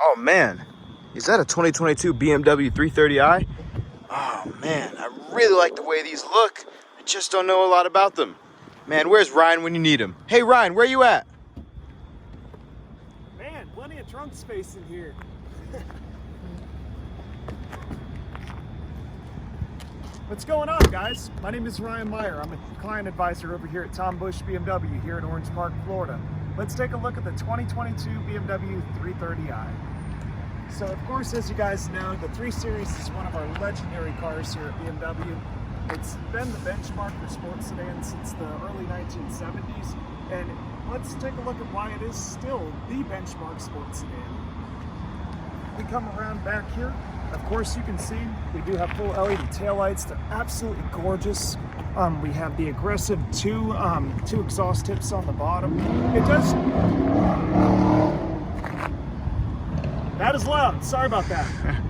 Oh man, is that a 2022 BMW 330i? Oh man, I really like the way these look. I just don't know a lot about them. Man, where's Ryan when you need him? Hey Ryan, where you at? Man, plenty of trunk space in here. What's going on, guys? My name is Ryan Meyer. I'm a client advisor over here at Tom Bush BMW here in Orange Park, Florida. Let's take a look at the 2022 BMW 330i. So, of course, as you guys know, the 3 Series is one of our legendary cars here at BMW. It's been the benchmark for sports sedans since the early 1970s, and let's take a look at why it is still the benchmark sports sedan. We come around back here. Of course, you can see we do have full LED taillights. They're absolutely gorgeous. We have the aggressive two exhaust tips on the bottom. It does. That is loud. Sorry about that.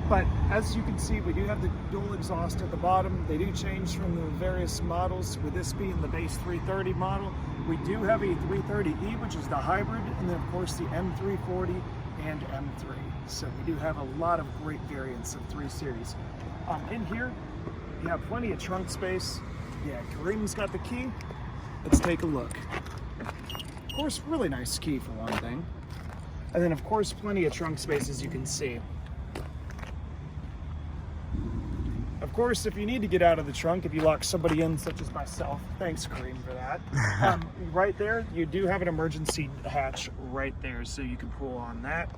But as you can see, we do have the dual exhaust at the bottom. They do change from the various models, with this being the base 330 model. We do have a 330e, which is the hybrid, and then of course the M340 and M3. So we do have a lot of great variants of 3 Series. In here, you have plenty of trunk space. Yeah, Kareem's got the key. Let's take a look. Of course, really nice key for one thing. And then of course, plenty of trunk space, as you can see. Of course, if you need to get out of the trunk, if you lock somebody in, such as myself, thanks Kareem for that. Right there, you do have an emergency hatch right there, so you can pull on that.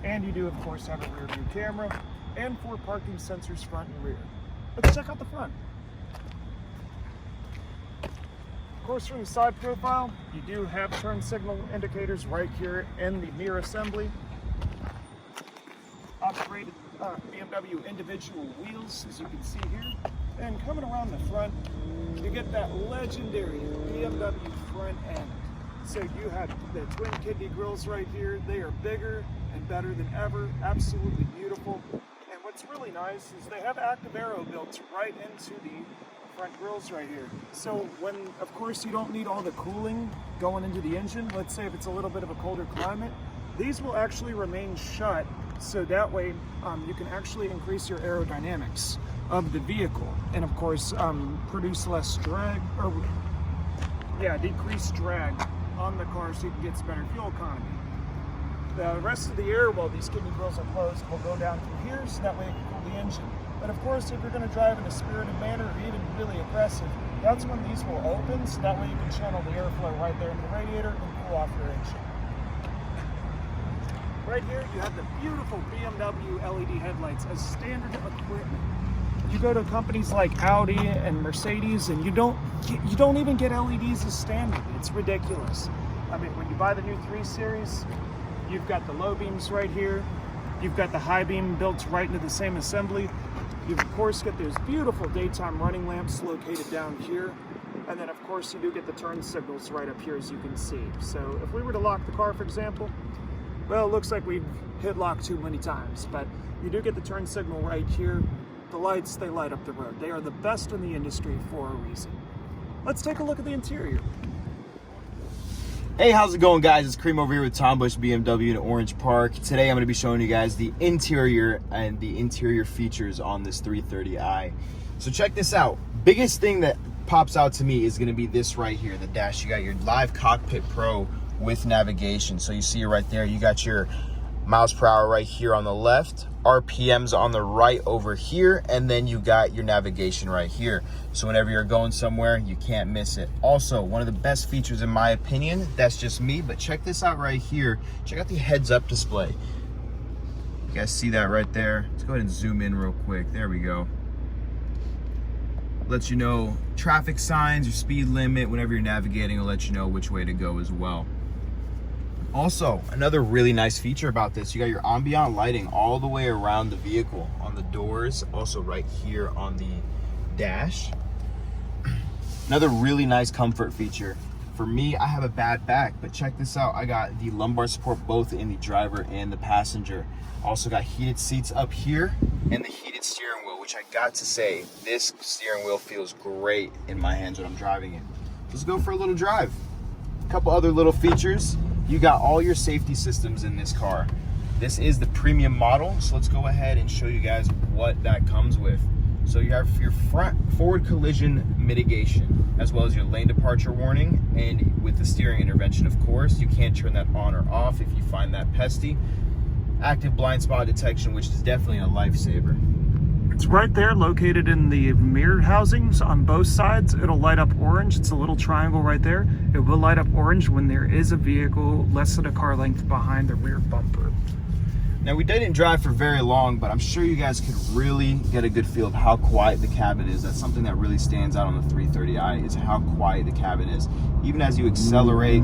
And you do, of course, have a rear view camera and 4 parking sensors front and rear. Let's check out the front. Of course, from the side profile, you do have turn signal indicators right here in the mirror assembly. Upgraded BMW individual wheels, as you can see here. And coming around the front, you get that legendary BMW front end. So you have the twin kidney grills right here. They are bigger and better than ever. Absolutely beautiful. And what's really nice is they have active aero built right into the front grills right here. So when, of course, you don't need all the cooling going into the engine, let's say if it's a little bit of a colder climate, these will actually remain shut. So that way you can actually increase your aerodynamics of the vehicle. And of course, produce less drag, or decrease drag on the car, so you can get some better fuel economy. The rest of the air, while these kidney grills are closed, will go down through here, so that way it can cool the engine. But of course, if you're going to drive in a spirited manner or even really aggressive, that's when these will open, so that way you can channel the airflow right there into the radiator and cool off your engine. Right here, you have the beautiful BMW LED headlights as standard equipment. You go to companies like Audi and Mercedes, and you don't even get LEDs as standard. It's ridiculous. I mean, when you buy the new 3 Series, you've got the low beams right here. You've got the high beam built right into the same assembly. You of course get those beautiful daytime running lamps located down here. And then of course you do get the turn signals right up here, as you can see. So if we were to lock the car, for example, well, it looks like we've hit lock too many times, but you do get the turn signal right here. The lights, they light up the road. They are the best in the industry for a reason. Let's take a look at the interior. Hey, how's it going, guys? It's Kareem over here with Tom Bush BMW in Orange Park. Today I'm going to be showing you guys the interior and the interior features on this 330i. So check this out. Biggest thing that pops out to me is going to be this right here, the dash. You got your Live Cockpit Pro with navigation. So you see it right there. You got your miles per hour right here on the left, RPMs on the right over here, and then you got your navigation right here. So whenever you're going somewhere, you can't miss it. Also, one of the best features in my opinion, that's just me, but check this out right here. Check out the heads-up display. You guys see that right there? Let's go ahead and zoom in real quick. There we go. Lets you know traffic signs, your speed limit. Whenever you're navigating, it'll let you know which way to go as well. Also, another really nice feature about this, you got your ambient lighting all the way around the vehicle, on the doors, also right here on the dash. Another really nice comfort feature. For me, I have a bad back, but check this out. I got the lumbar support both in the driver and the passenger. Also got heated seats up here and the heated steering wheel, which I got to say, this steering wheel feels great in my hands when I'm driving it. Let's go for a little drive. A couple other little features. You got all your safety systems in this car. This is the premium model, so let's go ahead and show you guys what that comes with. So you have your forward collision mitigation, as well as your lane departure warning, and with the steering intervention, of course. You can't turn that on or off if you find that pesty. Active blind spot detection, which is definitely a lifesaver. It's right there, located in the mirror housings on both sides. It'll light up orange. It's a little triangle right there. It will light up orange when there is a vehicle less than a car length behind the rear bumper. Now, we didn't drive for very long, but I'm sure you guys could really get a good feel of how quiet the cabin is. That's something that really stands out on the 330i, is how quiet the cabin is. Even as you accelerate,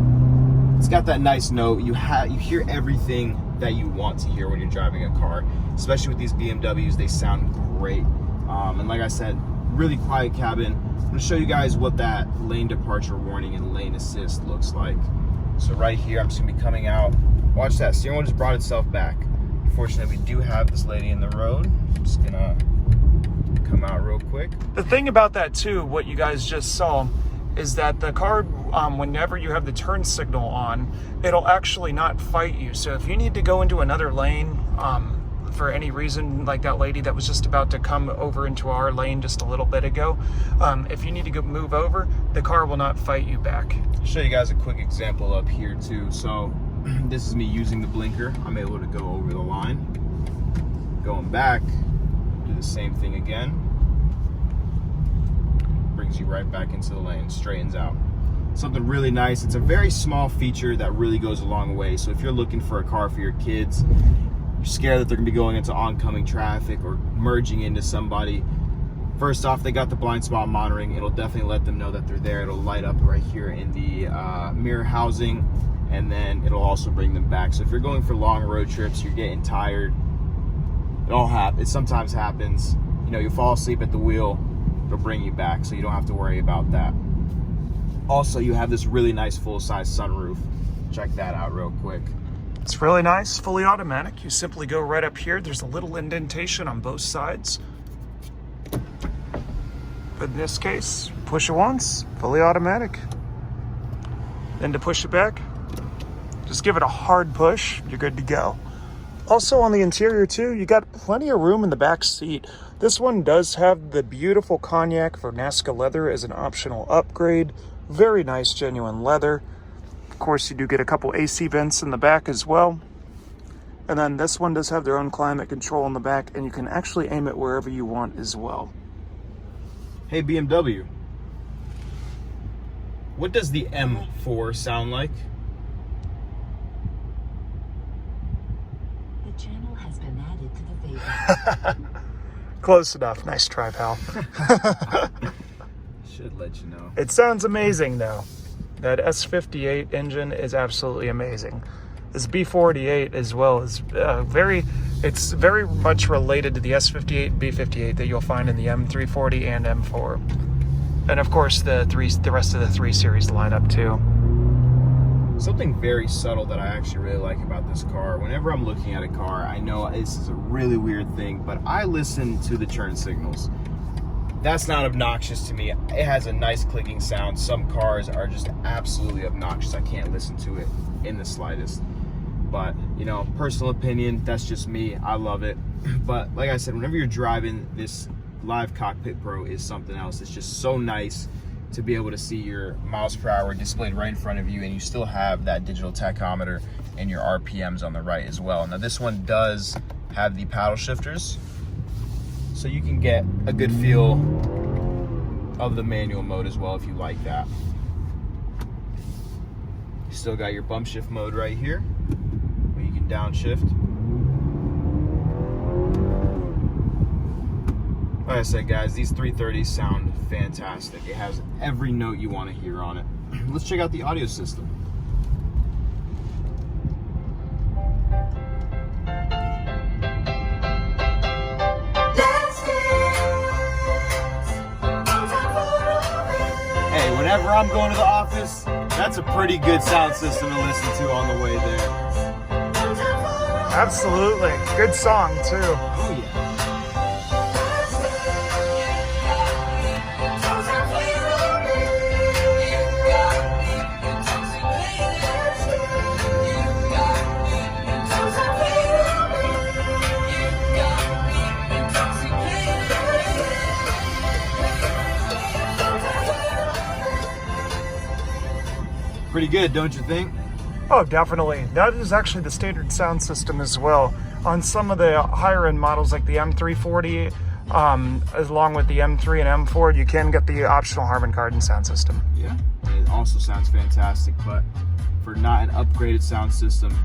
it's got that nice note. You hear everything that you want to hear when you're driving a car, especially with these BMWs. They sound great. And like I said, really quiet cabin. I'm going to show you guys what that lane departure warning and lane assist looks like. So right here, I'm just going to be coming out. Watch that. Steering wheel just brought itself back. Unfortunately, we do have this lady in the road. I'm just going to come out real quick. The thing about that too, what you guys just saw, is that the car, whenever you have the turn signal on, it'll actually not fight you. So if you need to go into another lane for any reason, like that lady that was just about to come over into our lane just a little bit ago, if you need to move over, the car will not fight you back. I'll show you guys a quick example up here too. So this is me using the blinker. I'm able to go over the line. Going back, do the same thing again. Brings you right back into the lane, straightens out. Something really nice. It's a very small feature that really goes a long way. So if you're looking for a car for your kids, you're scared that they're gonna be going into oncoming traffic or merging into somebody, first off, they got the blind spot monitoring. It'll definitely let them know that they're there. It'll light up right here in the mirror housing, and then it'll also bring them back. So if you're going for long road trips, you're getting tired, it all happens. It sometimes happens. You know, you fall asleep at the wheel, it'll bring you back, so you don't have to worry about that. Also, you have this really nice full-size sunroof. Check that out real quick. It's really nice, fully automatic. You simply go right up here. There's a little indentation on both sides. But in this case, push it once, fully automatic. Then to push it back, just give it a hard push, you're good to go. Also on the interior too, you got plenty of room in the back seat. This one does have the beautiful cognac Vernasca leather as an optional upgrade. Very nice, genuine leather. Of course, you do get a couple AC vents in the back as well. And then this one does have their own climate control in the back, and you can actually aim it wherever you want as well. Hey BMW, what does the M4 sound like? The channel has been added to the favorites. Close enough. Nice try, pal. Should let you know. It sounds amazing though. That S58 engine is absolutely amazing. This B48 as well is it's very much related to the S58 and B58 that you'll find in the M340 and M4. And of course the rest of the 3 Series lineup too. Something very subtle that I actually really like about this car, whenever I'm looking at a car, I know this is a really weird thing, but I listen to the turn signals. That's not obnoxious to me. It has a nice clicking sound. Some cars are just absolutely obnoxious. I can't listen to it in the slightest. But, you know, personal opinion, that's just me. I love it. But like I said, whenever you're driving, this Live Cockpit Pro is something else. It's just so nice to be able to see your miles per hour displayed right in front of you, and you still have that digital tachometer and your RPMs on the right as well. Now this one does have the paddle shifters, so you can get a good feel of the manual mode as well if you like that. You still got your bump shift mode right here, where you can downshift. Like I said, guys, these 330s sound fantastic. It has every note you want to hear on it. Let's check out the audio system. Hey, whenever I'm going to the office, that's a pretty good sound system to listen to on the way there. Absolutely. Good song too. Oh yeah. pretty good, don't you think? Oh, definitely. That is actually the standard sound system as well. On some of the higher end models like the M340, along with the M3 and M4, you can get the optional Harman Kardon sound system. Yeah, it also sounds fantastic, but for not an upgraded sound system,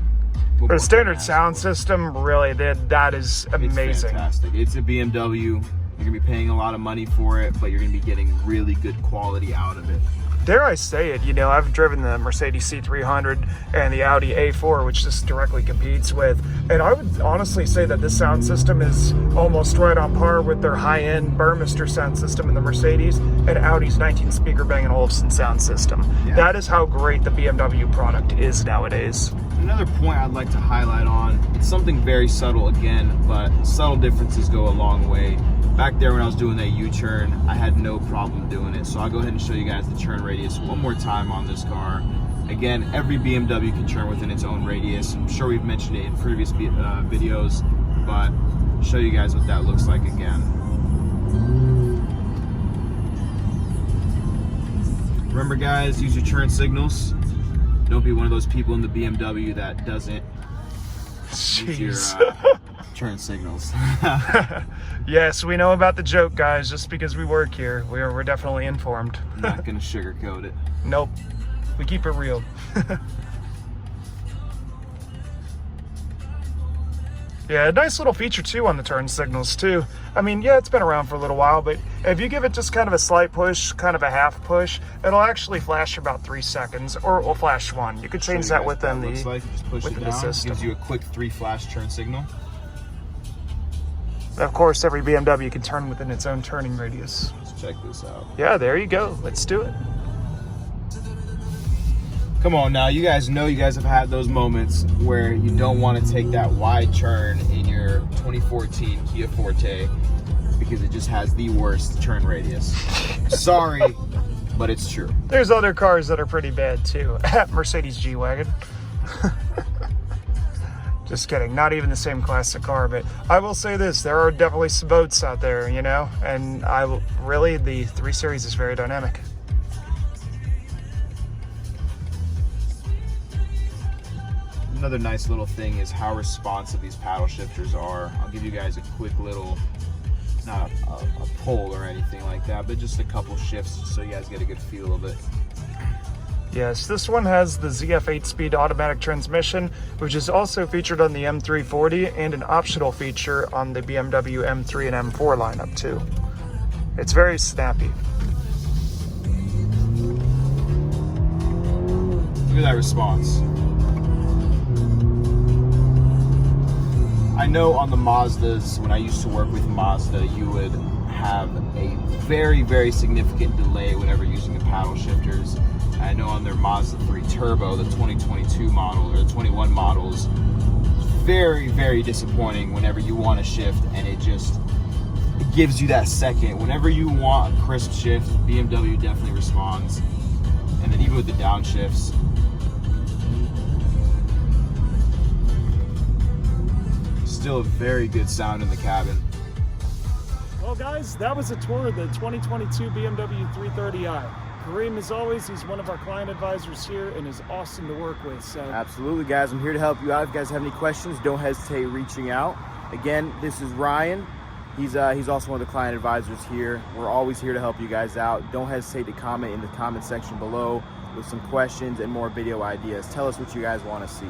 for a standard sound system, really, that is amazing. It's fantastic. It's a BMW. You're gonna be paying a lot of money for it, but you're gonna be getting really good quality out of it. Dare I say it, you know, I've driven the Mercedes C300 and the Audi A4, which this directly competes with, and I would honestly say that this sound system is almost right on par with their high-end Burmester sound system in the Mercedes and Audi's 19-speaker Bang & Olufsen sound system. Yeah. That is how great the BMW product is nowadays. Another point I'd like to highlight on, it's something very subtle again, but subtle differences go a long way. Back there when I was doing that U-turn, I had no problem doing it. So I'll go ahead and show you guys the turn radius one more time on this car. Again, every BMW can turn within its own radius. I'm sure we've mentioned it in previous videos, but I'll show you guys what that looks like again. Remember guys, use your turn signals. Don't be one of those people in the BMW that doesn't use your turn signals. Yes, we know about the joke, guys. Just because we work here, we're definitely informed. I'm not gonna sugarcoat it. Nope, we keep it real. Yeah, a nice little feature too on the turn signals too. I mean, yeah, it's been around for a little while, but if you give it just kind of a slight push, kind of a half push, it'll actually flash for about 3 seconds, or it will flash 1. You could change that within the system. Gives you a quick 3 flash turn signal. Of course, every BMW can turn within its own turning radius. Let's check this out. Yeah, there you go. Let's do it. Come on now, you guys know you guys have had those moments where you don't want to take that wide turn in your 2014 Kia Forte because it just has the worst turn radius. Sorry, but it's true. There's other cars that are pretty bad too. Mercedes G-Wagon. Just kidding, not even the same classic car, but I will say this, there are definitely some boats out there, you know, and really, the 3 Series is very dynamic. Another nice little thing is how responsive these paddle shifters are. I'll give you guys a quick little, not a pull or anything like that, but just a couple shifts so you guys get a good feel of it. Yes, this one has the ZF 8-speed automatic transmission, which is also featured on the M340 and an optional feature on the BMW M3 and M4 lineup too. It's very snappy. Look at that response. I know on the Mazdas, when I used to work with Mazda, you would have a very, very significant delay whenever using the paddle shifters. I know on their Mazda 3 Turbo, the 2022 model or the 21 models, very, very disappointing whenever you want to shift and it gives you that second. Whenever you want a crisp shift, BMW definitely responds. And then even with the downshifts, still a very good sound in the cabin. Well guys, that was a tour of the 2022 BMW 330i. Kareem, as always, he's one of our client advisors here and is awesome to work with. So absolutely guys, I'm here to help you out. If you guys have any questions, don't hesitate reaching out. Again, this is Ryan. He's also one of the client advisors here. We're always here to help you guys out. Don't hesitate to comment in the comment section below with some questions and more video ideas. Tell us what you guys want to see.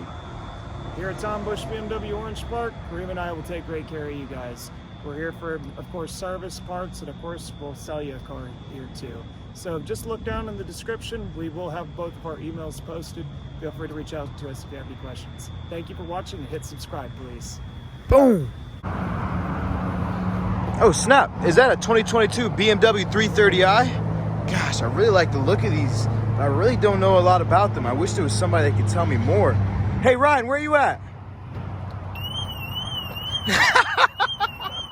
Here at Tom Bush BMW Orange Park, Kareem and I will take great care of you guys. We're here for, of course, service, parts, and of course, we'll sell you a car here too. So just look down in the description. We will have both of our emails posted. Feel free to reach out to us if you have any questions. Thank you for watching and hit subscribe, please. Boom! Oh snap, is that a 2022 BMW 330i? Gosh, I really like the look of these, but I really don't know a lot about them. I wish there was somebody that could tell me more. Hey Ryan, where are you at?